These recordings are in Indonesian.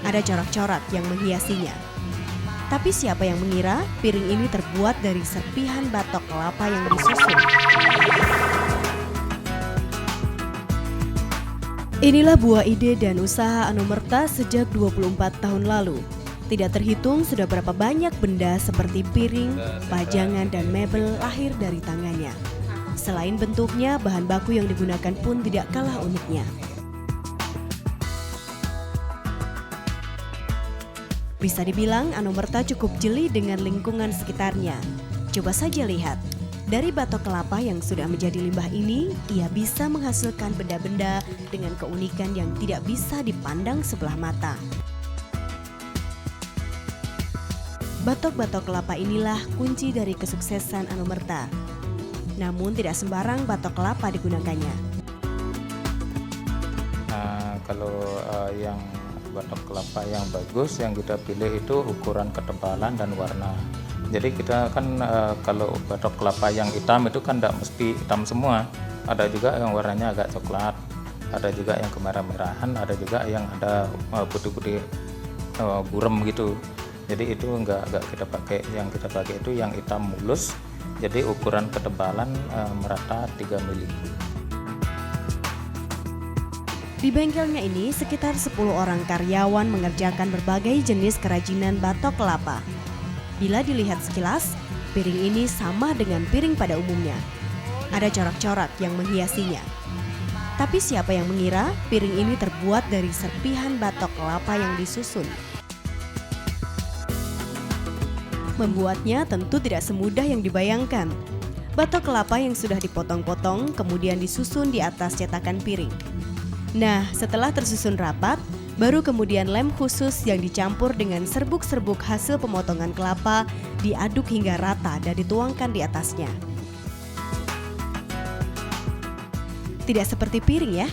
Ada corak-corak yang menghiasinya. Tapi siapa yang mengira piring ini terbuat dari serpihan batok kelapa yang disusun? Inilah buah ide dan usaha Anomerta sejak 24 tahun lalu. Tidak terhitung sudah berapa banyak benda seperti piring, pajangan, dan mebel lahir dari tangannya. Selain bentuknya, bahan baku yang digunakan pun tidak kalah uniknya. Bisa dibilang Anomerta cukup jeli dengan lingkungan sekitarnya. Coba saja lihat, dari batok kelapa yang sudah menjadi limbah ini, ia bisa menghasilkan benda-benda dengan keunikan yang tidak bisa dipandang sebelah mata. Batok-batok kelapa inilah kunci dari kesuksesan Anomerta. Namun tidak sembarang batok kelapa digunakannya. Kalau yang batok kelapa yang bagus yang kita pilih itu ukuran ketebalan dan warna. Jadi kita kan kalau batok kelapa yang hitam itu kan tidak mesti hitam semua. Ada juga yang warnanya agak coklat, ada juga yang kemerah-merahan, ada juga yang ada putih-putih buram gitu. Jadi itu enggak kita pakai, yang kita pakai itu yang hitam mulus. Jadi ukuran ketebalan merata 3 mili. Di bengkelnya ini sekitar 10 orang karyawan mengerjakan berbagai jenis kerajinan batok kelapa. Bila dilihat sekilas, piring ini sama dengan piring pada umumnya. Ada corak-corak yang menghiasinya. Tapi siapa yang mengira piring ini terbuat dari serpihan batok kelapa yang disusun? Membuatnya tentu tidak semudah yang dibayangkan. Batok kelapa yang sudah dipotong-potong kemudian disusun di atas cetakan piring. Nah, setelah tersusun rapat, baru kemudian lem khusus yang dicampur dengan serbuk-serbuk hasil pemotongan kelapa diaduk hingga rata dan dituangkan di atasnya. Tidak seperti piring ya.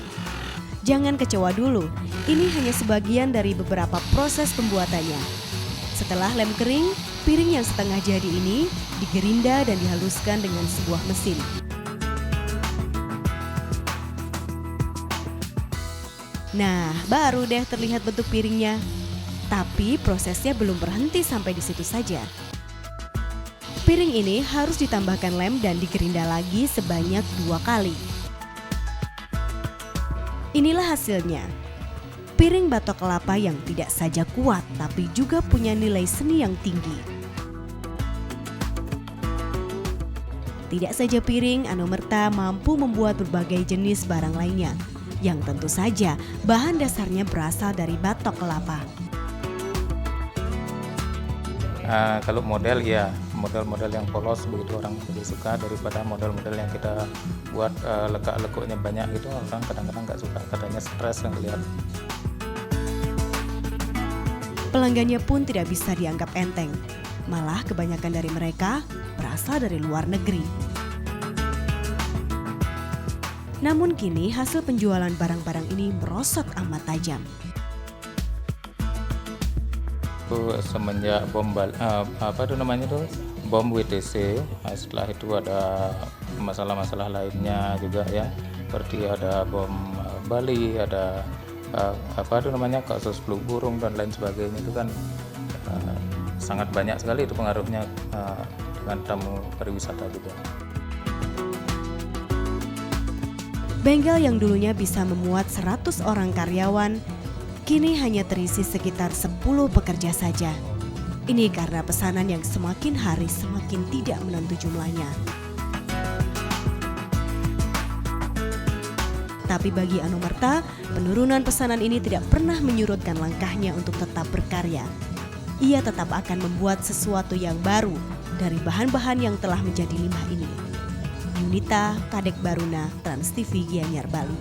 Jangan kecewa dulu, ini hanya sebagian dari beberapa proses pembuatannya. Setelah lem kering, piring yang setengah jadi ini digerinda dan dihaluskan dengan sebuah mesin. Nah, baru deh terlihat bentuk piringnya. Tapi prosesnya belum berhenti sampai di situ saja. Piring ini harus ditambahkan lem dan digerinda lagi sebanyak 2 kali. Inilah hasilnya. Piring batok kelapa yang tidak saja kuat, tapi juga punya nilai seni yang tinggi. Tidak saja piring, Anomerta mampu membuat berbagai jenis barang lainnya, yang tentu saja bahan dasarnya berasal dari batok kelapa. Kalau model ya, model-model yang polos begitu orang lebih suka daripada model-model yang kita buat lekuk-lekuknya banyak gitu. Orang kadang-kadang nggak suka, katanya stres yang lihat. Pelanggannya pun tidak bisa dianggap enteng. Malah kebanyakan dari mereka berasal dari luar negeri. Namun kini hasil penjualan barang-barang ini merosot amat tajam. Semenjak bom bom WTC, setelah itu ada masalah-masalah lainnya juga ya, seperti ada bom Bali, ada kasus flu burung dan lain sebagainya. Itu kan sangat banyak sekali itu pengaruhnya dengan tamu pariwisata juga. Bengkel yang dulunya bisa memuat 100 orang karyawan, kini hanya terisi sekitar 10 pekerja saja. Ini karena pesanan yang semakin hari semakin tidak menentu jumlahnya. Tapi bagi Anomerta, penurunan pesanan ini tidak pernah menyurutkan langkahnya untuk tetap berkarya. Ia tetap akan membuat sesuatu yang baru dari bahan-bahan yang telah menjadi limbah ini. Yunita, Kadek Baruna, Trans TV Gianyar, Bali.